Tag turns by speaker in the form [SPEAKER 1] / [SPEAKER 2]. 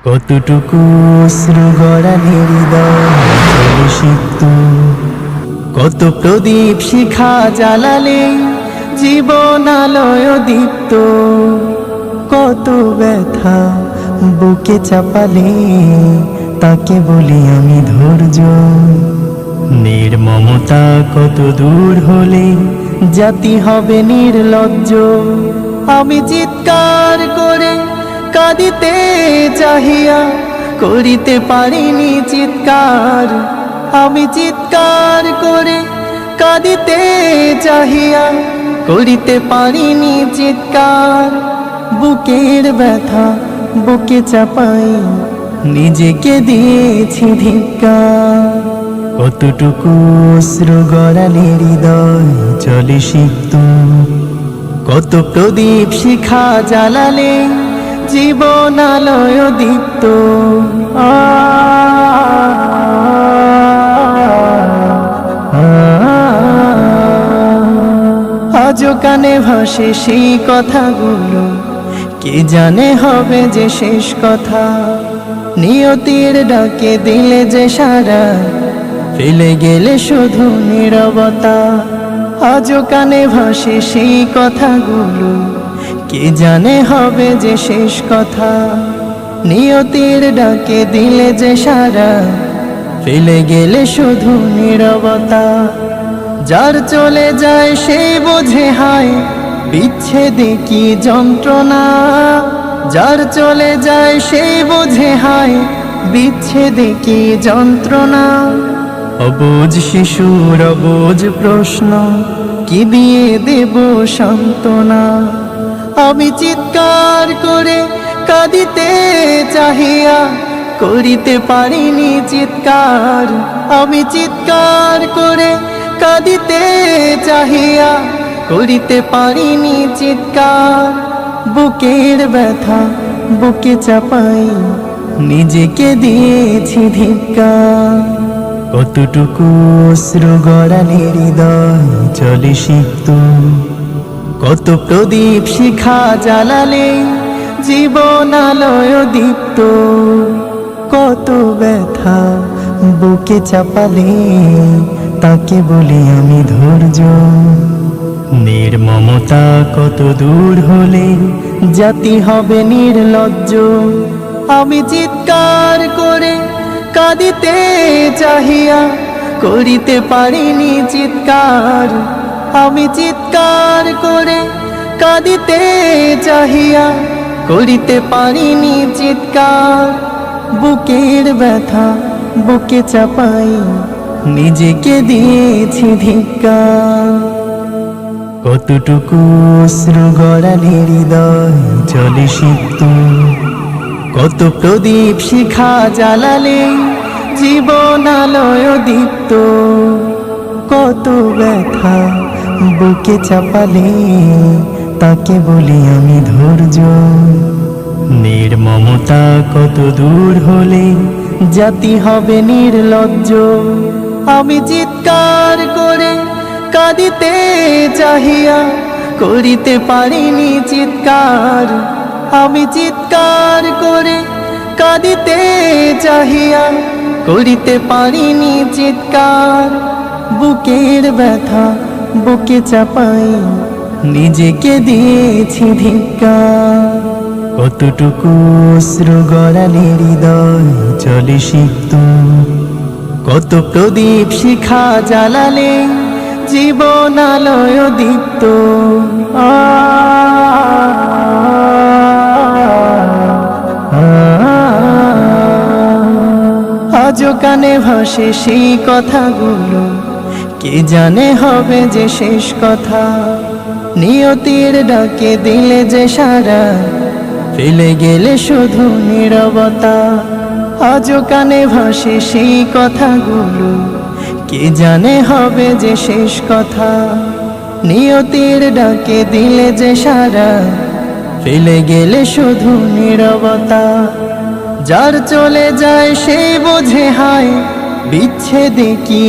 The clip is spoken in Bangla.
[SPEAKER 1] কতটুকু অশ্রু গড়ালে হৃদয় চলে সিক্ত, কত প্রদীপ শিখা জ্বালালে জীবন আলোয় দীপ্ত, কত ব্যথা বুকে চাপালে তাকে বলি আমি ধৈর্য। নির্মমতা কত দূর হলে জাতি হবে নির্লজ্জ। আমি চিৎকার করে কাঁদিতে চাহিয়া করিতে পারিনি চিৎকার। আমি চিৎকার করে কাঁদিতে চাহিয়া করিতে পারিনি চিৎকার। বুকের ব্যথা বুকে চাপাই নিজেকে দিয়েছি ধিক্কার। কতটুকু অশ্রু গড়ালে হৃদয় চলে সিক্ত, কত প্রদীপ শিখা জ্বালালে জীবন আলোয় দীপ্ত। আজও কানে ভাসে সেই কথাগুলো, কে জানে হবে যে শেষ কথা। নিয়তির ডাকে দিলে যে সারা, ফেলে গেলে শুধু নীরবতা। আজও কানে ভাসে সেই কথাগুলো, কে জানে হবে যে শেষ কথা। নিয়তির ডাকে দিলে যে সারা, ফেলে গেলে শুধু নীরবতা। যার চলে যায় সেই বোঝে হায় বিচ্ছেদে কি যন্ত্রণা। যার চলে যায় সেই বোঝে হায় বিচ্ছেদে কি যন্ত্রণা। অবুঝ শিশুর অবুঝ প্রশ্ন, কি দিয়ে দেব সান্ত্বনা। আমি চিৎকার করে কাঁদিতে চাহিয়া করিতে পারিনি চিৎকার। আমি চিৎকার করে কাঁদিতে চাহিয়া করিতে পারিনি চিৎকার। বুকের ব্যথা বুকে চাপাই নিজেকে দিয়েছি ধিক্কার। কতটুকু অশ্রু গড়ালে হৃদয় চলে সিক্ত, কত প্রদীপ শিখা জ্বালালে জীবন আলোয় দীপ্ত। কত ব্যথা বুকে চাপালে তাকে বলি আমি ধৈর্য। নির্মমতা কত দূর হলে জাতি হবে নির্লজ্জ। আমি চিৎকার করে কাঁদিতে চাহিয়া করিতে পারিনি চিৎকার। আমি চিৎকার করে কাঁদিতে চাহিয়া করিতে পারিনি চিৎকার। বুকের ব্যথা বুকে চাপাই নিজেকে দিয়েছি ধিক্কার। কতটুকু অশ্রু গড়ালে হৃদয় চলে সিক্ত, কত প্রদীপ শিখা জ্বালালে জীবন আলোয় দীপ্ত। কত ব্যথা বুকে চাপালে তাকে বলি আমি ধৈর্য। নির্মমতা কত দূর হলে জাতি হবে নির্লজ্জ। আমি চিৎকার করে কাঁদিতে চাহিয়া করিতে পারিনি চিৎকার। আমি চিৎকার করে কাঁদিতে চাহিয়া করিতে পারিনি চিৎকার। বুকের ব্যথা বুকে চাপাই নিজেকে দিয়েছি ধিক্কার। কতটুকু অশ্রু গড়ালে হৃদয় চলে সিক্ত, কত প্রদীপ শিখা জ্বালালে জীবন আলোয় দীপ্ত। আজও কানে ভাসে সেই কথাগুলো, কে জানে হবে যে শেষ কথা। নিয়তির ডাকে দিলে যে সারা, ফেলে গেলে শুধু নীরবতা। আজও কানে ভাসে সেই কথাগুলো, কে জানে হবে যে শেষ কথা। নিয়তির ডাকে দিলে যে সারা, ফেলে গেলে শুধু নীরবতা। যার চলে যায় সেই বোঝে হায় বিচ্ছেদে কি